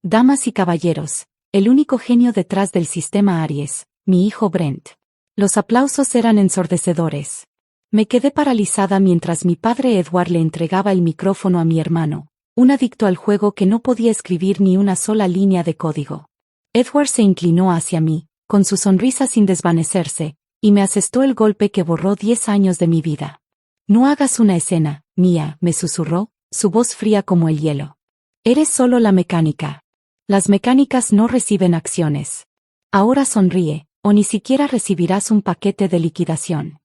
Damas y caballeros, el único genio detrás del sistema Aries, mi hijo Brent. Los aplausos eran ensordecedores. Me quedé paralizada mientras mi padre Edward le entregaba el micrófono a mi hermano, un adicto al juego que no podía escribir ni una sola línea de código. Edward se inclinó hacia mí, con su sonrisa sin desvanecerse, y me asestó el golpe que borró 10 años de mi vida. No hagas una escena, Mia, me susurró, su voz fría como el hielo. Eres solo la mecánica. Las mecánicas no reciben acciones. Ahora sonríe, o ni siquiera recibirás un paquete de liquidación.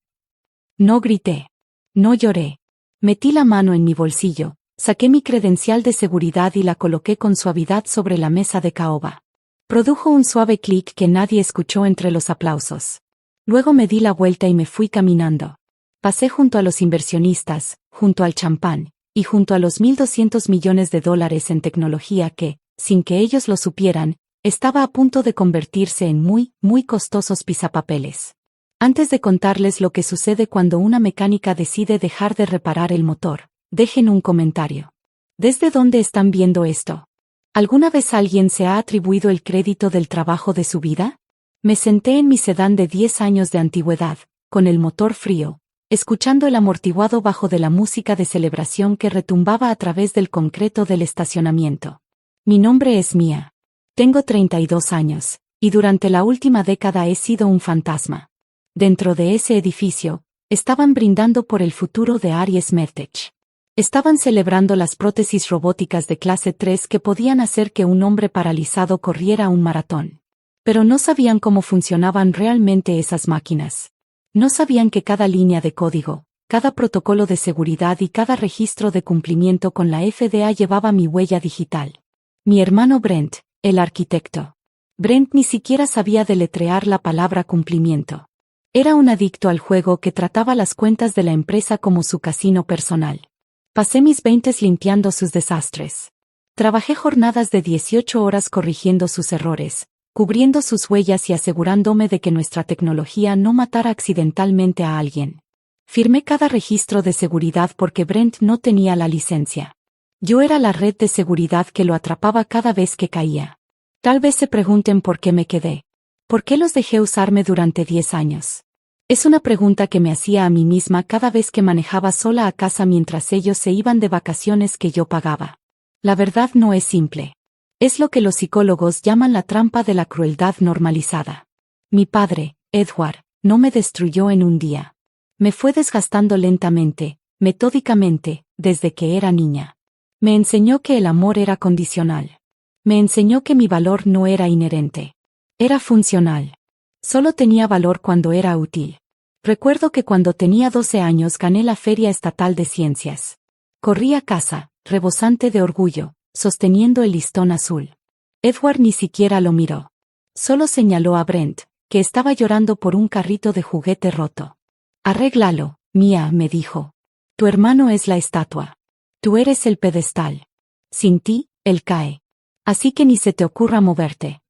No grité. No lloré. Metí la mano en mi bolsillo, saqué mi credencial de seguridad y la coloqué con suavidad sobre la mesa de caoba. Produjo un suave clic que nadie escuchó entre los aplausos. Luego me di la vuelta y me fui caminando. Pasé junto a los inversionistas, junto al champán, y junto a los $1.200 millones en tecnología que, sin que ellos lo supieran, estaba a punto de convertirse en muy costosos pisapapeles. Antes de contarles lo que sucede cuando una mecánica decide dejar de reparar el motor, dejen un comentario. ¿Desde dónde están viendo esto? ¿Alguna vez alguien se ha atribuido el crédito del trabajo de su vida? Me senté en mi sedán de 10 años de antigüedad, con el motor frío, escuchando el amortiguado bajo de la música de celebración que retumbaba a través del concreto del estacionamiento. Mi nombre es Mia. Tengo 32 años, y durante la última década he sido un fantasma. Dentro de ese edificio, estaban brindando por el futuro de Aries Medtech. Estaban celebrando las prótesis robóticas de clase 3 que podían hacer que un hombre paralizado corriera un maratón. Pero no sabían cómo funcionaban realmente esas máquinas. No sabían que cada línea de código, cada protocolo de seguridad y cada registro de cumplimiento con la FDA llevaba mi huella digital. Mi hermano Brent, el arquitecto. Brent ni siquiera sabía deletrear la palabra cumplimiento. Era un adicto al juego que trataba las cuentas de la empresa como su casino personal. Pasé mis 20s limpiando sus desastres. Trabajé jornadas de 18 horas corrigiendo sus errores, cubriendo sus huellas y asegurándome de que nuestra tecnología no matara accidentalmente a alguien. Firmé cada registro de seguridad porque Brent no tenía la licencia. Yo era la red de seguridad que lo atrapaba cada vez que caía. Tal vez se pregunten por qué me quedé. ¿Por qué los dejé usarme durante 10 años? Es una pregunta que me hacía a mí misma cada vez que manejaba sola a casa mientras ellos se iban de vacaciones que yo pagaba. La verdad no es simple. Es lo que los psicólogos llaman la trampa de la crueldad normalizada. Mi padre, Edward, no me destruyó en un día. Me fue desgastando lentamente, metódicamente, desde que era niña. Me enseñó que el amor era condicional. Me enseñó que mi valor no era inherente. Era funcional. Solo tenía valor cuando era útil. Recuerdo que cuando tenía 12 años gané la Feria Estatal de Ciencias. Corrí a casa, rebosante de orgullo, sosteniendo el listón azul. Edward ni siquiera lo miró. Solo señaló a Brent, que estaba llorando por un carrito de juguete roto. Arréglalo, Mia, me dijo. Tu hermano es la estatua. Tú eres el pedestal. Sin ti, él cae. Así que ni se te ocurra moverte.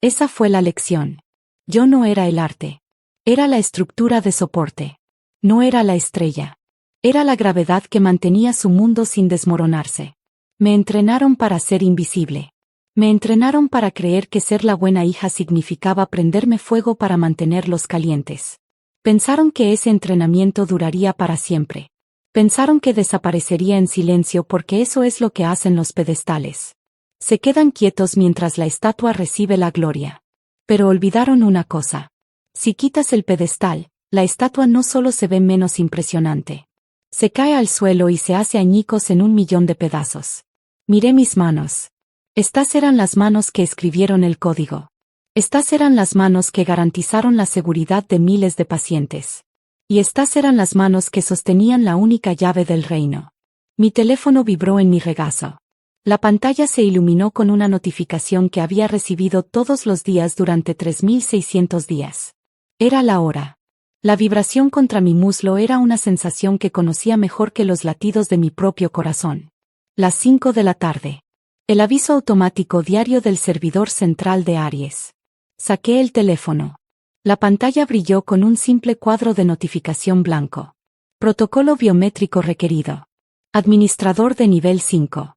Esa fue la lección. Yo no era el arte. Era la estructura de soporte. No era la estrella. Era la gravedad que mantenía su mundo sin desmoronarse. Me entrenaron para ser invisible. Me entrenaron para creer que ser la buena hija significaba prenderme fuego para mantenerlos calientes. Pensaron que ese entrenamiento duraría para siempre. Pensaron que desaparecería en silencio porque eso es lo que hacen los pedestales. Se quedan quietos mientras la estatua recibe la gloria. Pero olvidaron una cosa. Si quitas el pedestal, la estatua no solo se ve menos impresionante. Se cae al suelo y se hace añicos en 1.000.000 de pedazos. Miré mis manos. Estas eran las manos que escribieron el código. Estas eran las manos que garantizaron la seguridad de miles de pacientes. Y estas eran las manos que sostenían la única llave del reino. Mi teléfono vibró en mi regazo. La pantalla se iluminó con una notificación que había recibido todos los días durante 3.600 días. Era la hora. La vibración contra mi muslo era una sensación que conocía mejor que los latidos de mi propio corazón. Las 5 de la tarde. El aviso automático diario del servidor central de Aries. Saqué el teléfono. La pantalla brilló con un simple cuadro de notificación blanco. Protocolo biométrico requerido. Administrador de nivel 5.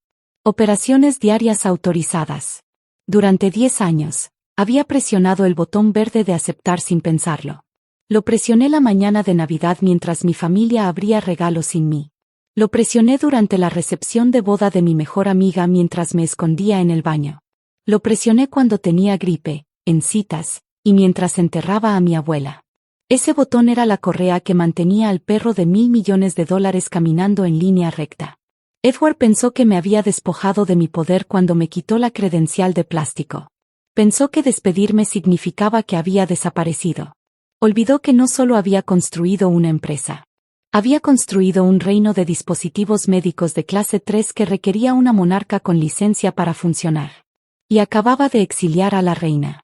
Operaciones diarias autorizadas. Durante 10 años, había presionado el botón verde de aceptar sin pensarlo. Lo presioné la mañana de Navidad mientras mi familia abría regalos sin mí. Lo presioné durante la recepción de boda de mi mejor amiga mientras me escondía en el baño. Lo presioné cuando tenía gripe, en citas, y mientras enterraba a mi abuela. Ese botón era la correa que mantenía al perro de $1.000 millones caminando en línea recta. Edward pensó que me había despojado de mi poder cuando me quitó la credencial de plástico. Pensó que despedirme significaba que había desaparecido. Olvidó que no solo había construido una empresa. Había construido un reino de dispositivos médicos de clase 3 que requería una monarca con licencia para funcionar. Y acababa de exiliar a la reina.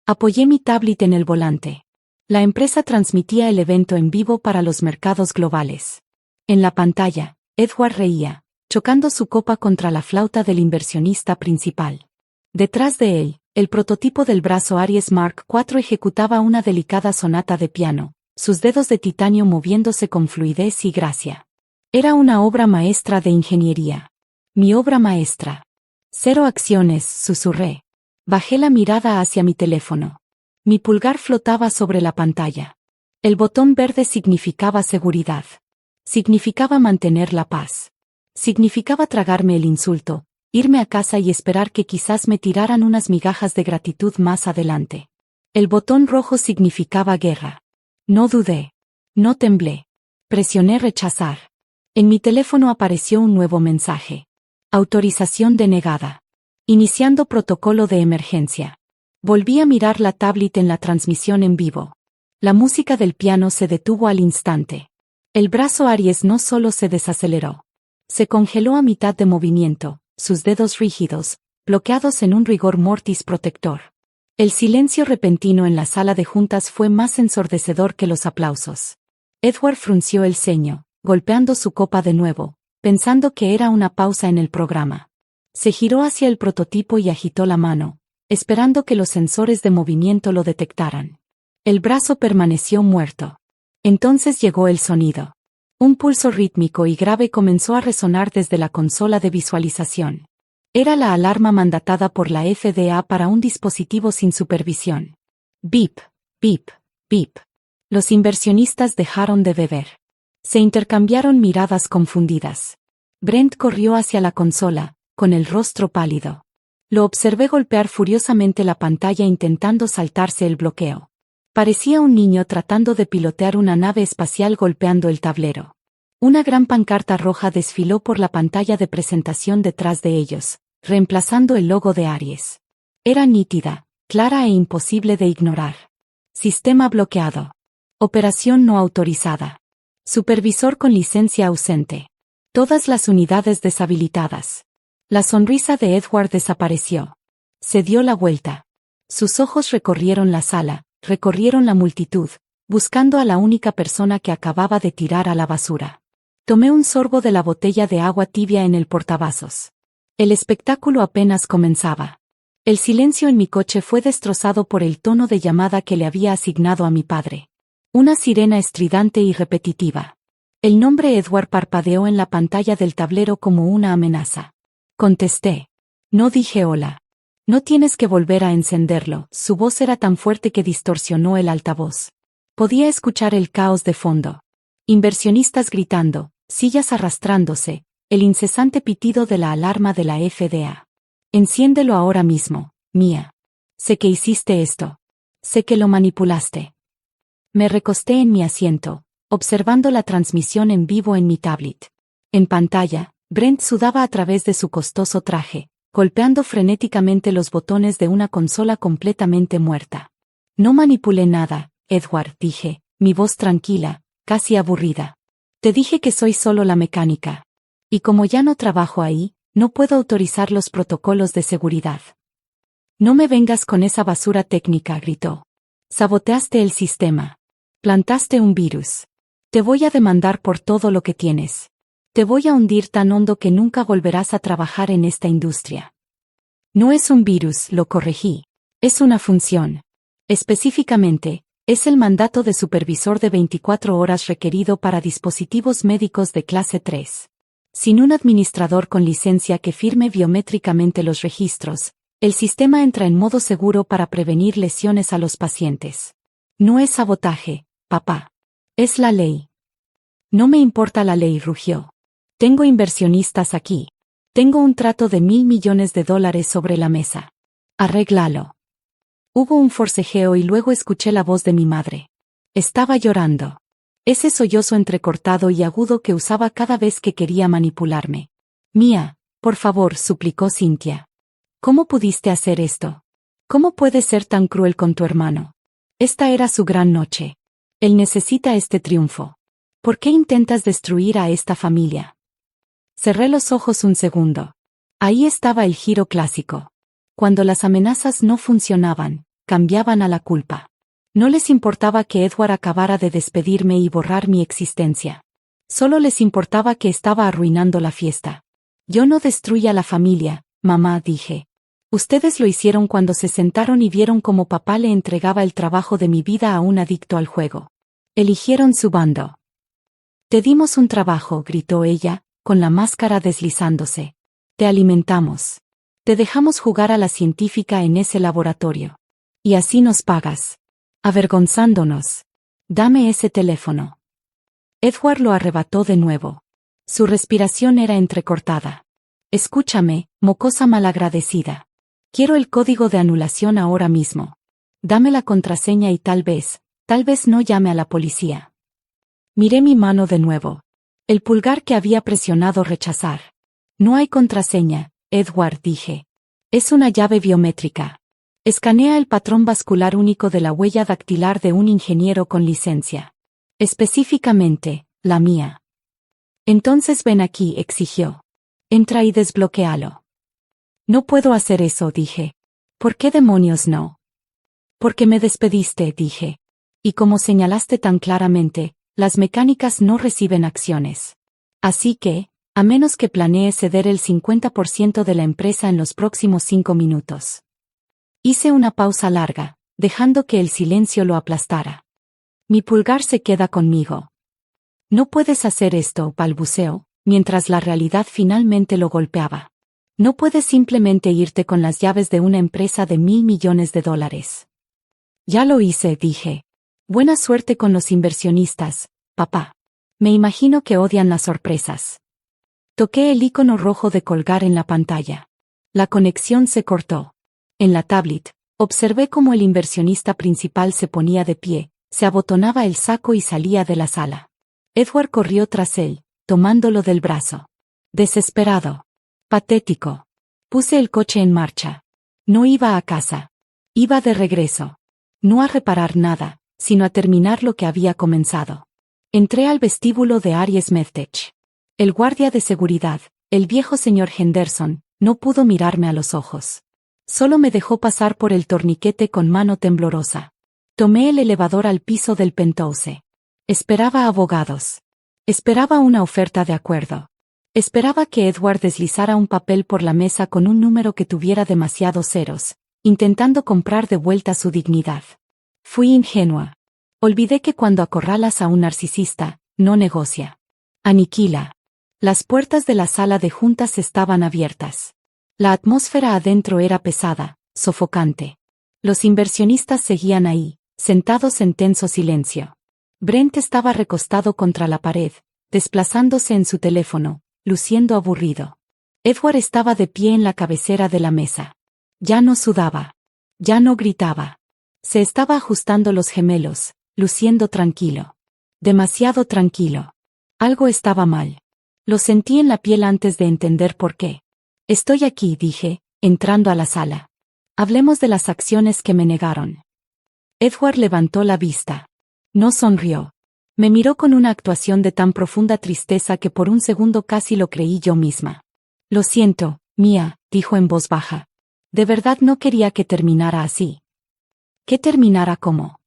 Apoyé mi tablet en el volante. La empresa transmitía el evento en vivo para los mercados globales. En la pantalla, Edward reía, chocando su copa contra la flauta del inversionista principal. Detrás de él, el prototipo del brazo Aries Mark IV ejecutaba una delicada sonata de piano, sus dedos de titanio moviéndose con fluidez y gracia. Era una obra maestra de ingeniería. Mi obra maestra. 0 acciones, susurré. Bajé la mirada hacia mi teléfono. Mi pulgar flotaba sobre la pantalla. El botón verde significaba seguridad. Significaba mantener la paz. Significaba tragarme el insulto, irme a casa y esperar que quizás me tiraran unas migajas de gratitud más adelante. El botón rojo significaba guerra. No dudé. No temblé. Presioné rechazar. En mi teléfono apareció un nuevo mensaje. Autorización denegada. Iniciando protocolo de emergencia. Volví a mirar la tablet en la transmisión en vivo. La música del piano se detuvo al instante. El brazo Aries no solo se desaceleró. Se congeló a mitad de movimiento, sus dedos rígidos, bloqueados en un rigor mortis protector. El silencio repentino en la sala de juntas fue más ensordecedor que los aplausos. Edward frunció el ceño, golpeando su copa de nuevo, pensando que era una pausa en el programa. Se giró hacia el prototipo y agitó la mano, esperando que los sensores de movimiento lo detectaran. El brazo permaneció muerto. Entonces llegó el sonido. Un pulso rítmico y grave comenzó a resonar desde la consola de visualización. Era la alarma mandatada por la FDA para un dispositivo sin supervisión. Bip, bip, bip. Los inversionistas dejaron de beber. Se intercambiaron miradas confundidas. Brent corrió hacia la consola, con el rostro pálido. Lo observé golpear furiosamente la pantalla intentando saltarse el bloqueo. Parecía un niño tratando de pilotear una nave espacial golpeando el tablero. Una gran pancarta roja desfiló por la pantalla de presentación detrás de ellos, reemplazando el logo de Aries. Era nítida, clara e imposible de ignorar. Sistema bloqueado. Operación no autorizada. Supervisor con licencia ausente. Todas las unidades deshabilitadas. La sonrisa de Edward desapareció. Se dio la vuelta. Sus ojos recorrieron la sala, recorrieron la multitud, buscando a la única persona que acababa de tirar a la basura. Tomé un sorbo de la botella de agua tibia en el portavasos. El espectáculo apenas comenzaba. El silencio en mi coche fue destrozado por el tono de llamada que le había asignado a mi padre. Una sirena estridente y repetitiva. El nombre Edward parpadeó en la pantalla del tablero como una amenaza. Contesté. No dije hola. No tienes que volver a encenderlo. Su voz era tan fuerte que distorsionó el altavoz. Podía escuchar el caos de fondo. Inversionistas gritando, sillas arrastrándose, el incesante pitido de la alarma de la FDA. Enciéndelo ahora mismo, Mía. Sé que hiciste esto. Sé que lo manipulaste. Me recosté en mi asiento, observando la transmisión en vivo en mi tablet. En pantalla, Brent sudaba a través de su costoso traje, golpeando frenéticamente los botones de una consola completamente muerta. No manipulé nada, Edward, dije, mi voz tranquila, casi aburrida. Te dije que soy solo la mecánica. Y como ya no trabajo ahí, no puedo autorizar los protocolos de seguridad. No me vengas con esa basura técnica, gritó. Saboteaste el sistema. Plantaste un virus. Te voy a demandar por todo lo que tienes. Te voy a hundir tan hondo que nunca volverás a trabajar en esta industria. No es un virus, lo corregí. Es una función. Específicamente, es el mandato de supervisor de 24 horas requerido para dispositivos médicos de clase 3. Sin un administrador con licencia que firme biométricamente los registros, el sistema entra en modo seguro para prevenir lesiones a los pacientes. No es sabotaje, papá. Es la ley. No me importa la ley, rugió. Tengo inversionistas aquí. Tengo un trato de $1.000 millones sobre la mesa. Arréglalo. Hubo un forcejeo y luego escuché la voz de mi madre. Estaba llorando. Ese sollozo entrecortado y agudo que usaba cada vez que quería manipularme. Mía, por favor, suplicó Cynthia. ¿Cómo pudiste hacer esto? ¿Cómo puedes ser tan cruel con tu hermano? Esta era su gran noche. Él necesita este triunfo. ¿Por qué intentas destruir a esta familia? Cerré los ojos un segundo. Ahí estaba el giro clásico. Cuando las amenazas no funcionaban, cambiaban a la culpa. No les importaba que Edward acabara de despedirme y borrar mi existencia. Solo les importaba que estaba arruinando la fiesta. Yo no destruía la familia, mamá, dije. Ustedes lo hicieron cuando se sentaron y vieron cómo papá le entregaba el trabajo de mi vida a un adicto al juego. Eligieron su bando. Te dimos un trabajo, gritó ella, con la máscara deslizándose. Te alimentamos. Te dejamos jugar a la científica en ese laboratorio. Y así nos pagas. Avergonzándonos. Dame ese teléfono. Edward lo arrebató de nuevo. Su respiración era entrecortada. Escúchame, mocosa malagradecida. Quiero el código de anulación ahora mismo. Dame la contraseña y tal vez no llame a la policía. Miré mi mano de nuevo. El pulgar que había presionado rechazar. No hay contraseña, Edward, dije. Es una llave biométrica. Escanea el patrón vascular único de la huella dactilar de un ingeniero con licencia. Específicamente, la mía. Entonces ven aquí, exigió. Entra y desbloquéalo. No puedo hacer eso, dije. ¿Por qué demonios no? Porque me despediste, dije. Y como señalaste tan claramente, las mecánicas no reciben acciones. Así que, a menos que planee ceder el 50% de la empresa en los próximos 5 minutos. Hice una pausa larga, dejando que el silencio lo aplastara. Mi pulgar se queda conmigo. No puedes hacer esto, balbuceó, mientras la realidad finalmente lo golpeaba. No puedes simplemente irte con las llaves de una empresa de $1.000 millones. Ya lo hice, dije. Buena suerte con los inversionistas, papá. Me imagino que odian las sorpresas. Toqué el icono rojo de colgar en la pantalla. La conexión se cortó. En la tablet, observé cómo el inversionista principal se ponía de pie, se abotonaba el saco y salía de la sala. Edward corrió tras él, tomándolo del brazo. Desesperado. Patético. Puse el coche en marcha. No iba a casa. Iba de regreso. No a reparar nada, sino a terminar lo que había comenzado. Entré al vestíbulo de Aries Medtech. El guardia de seguridad, el viejo señor Henderson, no pudo mirarme a los ojos. Solo me dejó pasar por el torniquete con mano temblorosa. Tomé el elevador al piso del penthouse. Esperaba abogados. Esperaba una oferta de acuerdo. Esperaba que Edward deslizara un papel por la mesa con un número que tuviera demasiados ceros, intentando comprar de vuelta su dignidad. Fui ingenua. Olvidé que cuando acorralas a un narcisista, no negocia. Aniquila. Las puertas de la sala de juntas estaban abiertas. La atmósfera adentro era pesada, sofocante. Los inversionistas seguían ahí, sentados en tenso silencio. Brent estaba recostado contra la pared, desplazándose en su teléfono, luciendo aburrido. Edward estaba de pie en la cabecera de la mesa. Ya no sudaba. Ya no gritaba. Se estaba ajustando los gemelos, luciendo tranquilo. Demasiado tranquilo. Algo estaba mal. Lo sentí en la piel antes de entender por qué. Estoy aquí, dije, entrando a la sala. Hablemos de las acciones que me negaron. Edward levantó la vista. No sonrió. Me miró con una actuación de tan profunda tristeza que por un segundo casi lo creí yo misma. Lo siento, Mía, dijo en voz baja. De verdad no quería que terminara así. ¿Que terminara cómo?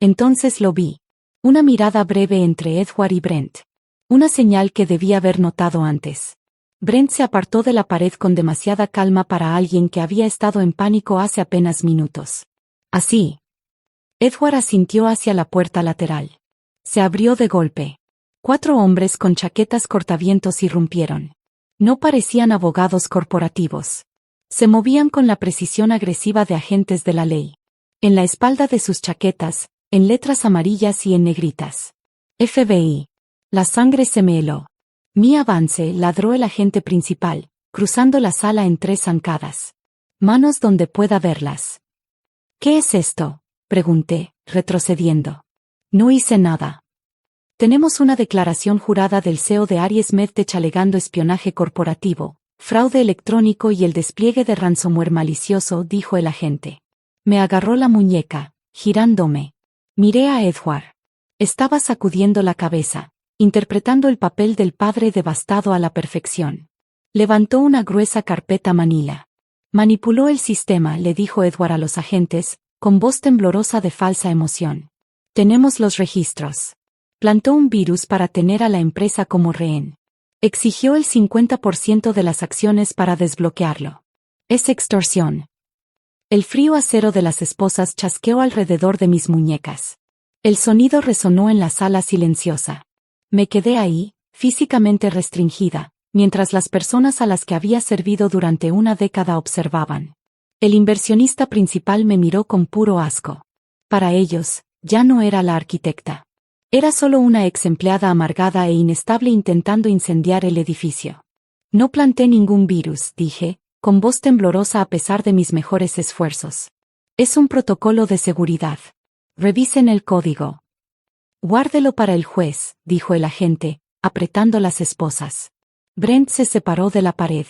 Entonces lo vi. Una mirada breve entre Edward y Brent. Una señal que debía haber notado antes. Brent se apartó de la pared con demasiada calma para alguien que había estado en pánico hace apenas minutos. Así. Edward asintió hacia la puerta lateral. Se abrió de golpe. 4 hombres con chaquetas cortavientos irrumpieron. No parecían abogados corporativos. Se movían con la precisión agresiva de agentes de la ley. En la espalda de sus chaquetas, en letras amarillas y en negritas. FBI. La sangre se me heló. Mi avance, ladró el agente principal, cruzando la sala en 3 zancadas. Manos donde pueda verlas. ¿Qué es esto?, pregunté, retrocediendo. No hice nada. Tenemos una declaración jurada del CEO de Aries MedTech alegando espionaje corporativo, fraude electrónico y el despliegue de ransomware malicioso, dijo el agente. Me agarró la muñeca, girándome. Miré a Edward. Estaba sacudiendo la cabeza, interpretando el papel del padre devastado a la perfección. Levantó una gruesa carpeta manila. Manipuló el sistema, le dijo Edward a los agentes, con voz temblorosa de falsa emoción. Tenemos los registros. Plantó un virus para tener a la empresa como rehén. Exigió el 50% de las acciones para desbloquearlo. Es extorsión. El frío acero de las esposas chasqueó alrededor de mis muñecas. El sonido resonó en la sala silenciosa. Me quedé ahí, físicamente restringida, mientras las personas a las que había servido durante una década observaban. El inversionista principal me miró con puro asco. Para ellos, ya no era la arquitecta. Era solo una ex empleada amargada e inestable intentando incendiar el edificio. No planté ningún virus, dije, con voz temblorosa a pesar de mis mejores esfuerzos. Es un protocolo de seguridad. Revisen el código. Guárdelo para el juez, dijo el agente, apretando las esposas. Brent se separó de la pared.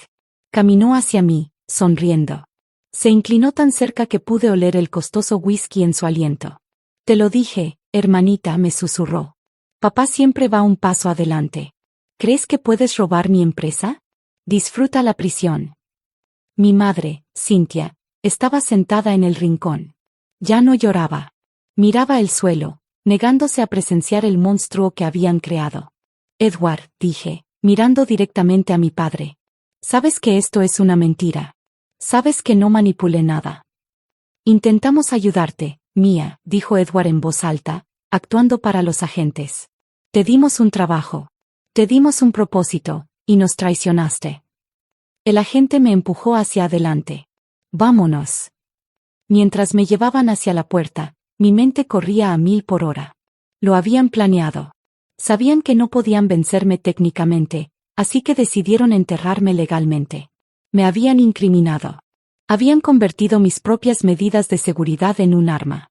Caminó hacia mí, sonriendo. Se inclinó tan cerca que pude oler el costoso whisky en su aliento. Te lo dije, hermanita, me susurró. Papá siempre va un paso adelante. ¿Crees que puedes robar mi empresa? Disfruta la prisión. Mi madre, Cynthia, estaba sentada en el rincón. Ya no lloraba. Miraba el suelo, negándose a presenciar el monstruo que habían creado. Edward, dije, mirando directamente a mi padre. Sabes que esto es una mentira. Sabes que no manipulé nada. Intentamos ayudarte, Mia, dijo Edward en voz alta, actuando para los agentes. Te dimos un trabajo. Te dimos un propósito, y nos traicionaste. El agente me empujó hacia adelante. Vámonos. Mientras me llevaban hacia la puerta, mi mente corría a 1000 por hora. Lo habían planeado. Sabían que no podían vencerme técnicamente, así que decidieron enterrarme legalmente. Me habían incriminado. Habían convertido mis propias medidas de seguridad en un arma.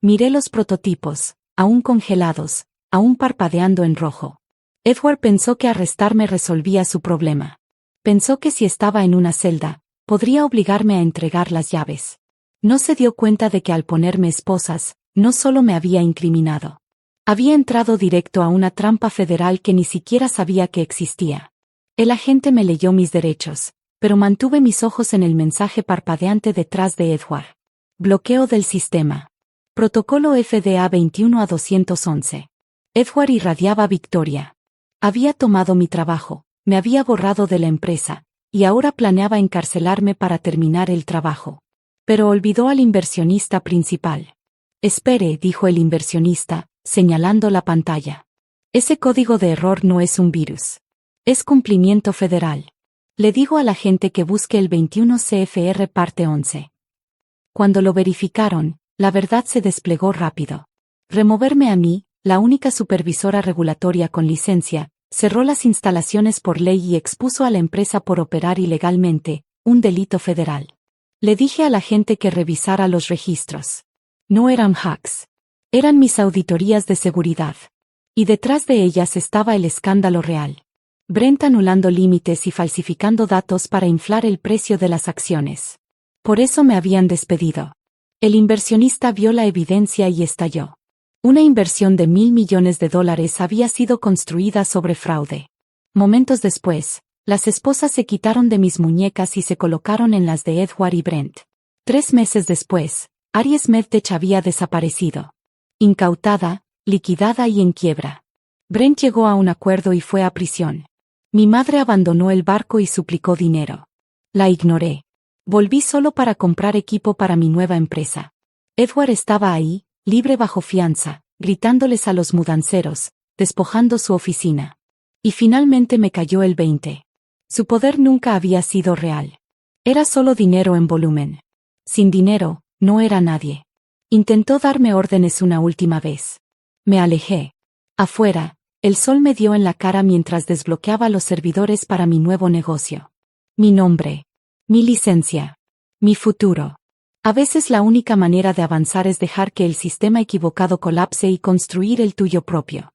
Miré los prototipos, aún congelados, aún parpadeando en rojo. Edward pensó que arrestarme resolvía su problema. Pensó que si estaba en una celda, podría obligarme a entregar las llaves. No se dio cuenta de que al ponerme esposas, no solo me había incriminado. Había entrado directo a una trampa federal que ni siquiera sabía que existía. El agente me leyó mis derechos, pero mantuve mis ojos en el mensaje parpadeante detrás de Edward. Bloqueo del sistema. Protocolo FDA 21 a 211. Edward irradiaba victoria. Había tomado mi trabajo, me había borrado de la empresa, y ahora planeaba encarcelarme para terminar el trabajo. Pero olvidó al inversionista principal. Espere, dijo el inversionista, señalando la pantalla. Ese código de error no es un virus. Es cumplimiento federal. Le digo a la gente que busque el 21 CFR parte 11. Cuando lo verificaron, la verdad se desplegó rápido. Removerme a mí, la única supervisora regulatoria con licencia, cerró las instalaciones por ley y expuso a la empresa por operar ilegalmente, un delito federal. Le dije a la gente que revisara los registros. No eran hacks. Eran mis auditorías de seguridad. Y detrás de ellas estaba el escándalo real. Brent anulando límites y falsificando datos para inflar el precio de las acciones. Por eso me habían despedido. El inversionista vio la evidencia y estalló. Una inversión de $1.000 millones había sido construida sobre fraude. Momentos después, las esposas se quitaron de mis muñecas y se colocaron en las de Edward y Brent. 3 meses después, Aries MedTech había desaparecido. Incautada, liquidada y en quiebra. Brent llegó a un acuerdo y fue a prisión. Mi madre abandonó el barco y suplicó dinero. La ignoré. Volví solo para comprar equipo para mi nueva empresa. Edward estaba ahí, libre bajo fianza, gritándoles a los mudanceros, despojando su oficina. Y finalmente me cayó el 20. Su poder nunca había sido real. Era solo dinero en volumen. Sin dinero, no era nadie. Intentó darme órdenes una última vez. Me alejé. Afuera, el sol me dio en la cara mientras desbloqueaba los servidores para mi nuevo negocio. Mi nombre. Mi licencia. Mi futuro. A veces la única manera de avanzar es dejar que el sistema equivocado colapse y construir el tuyo propio.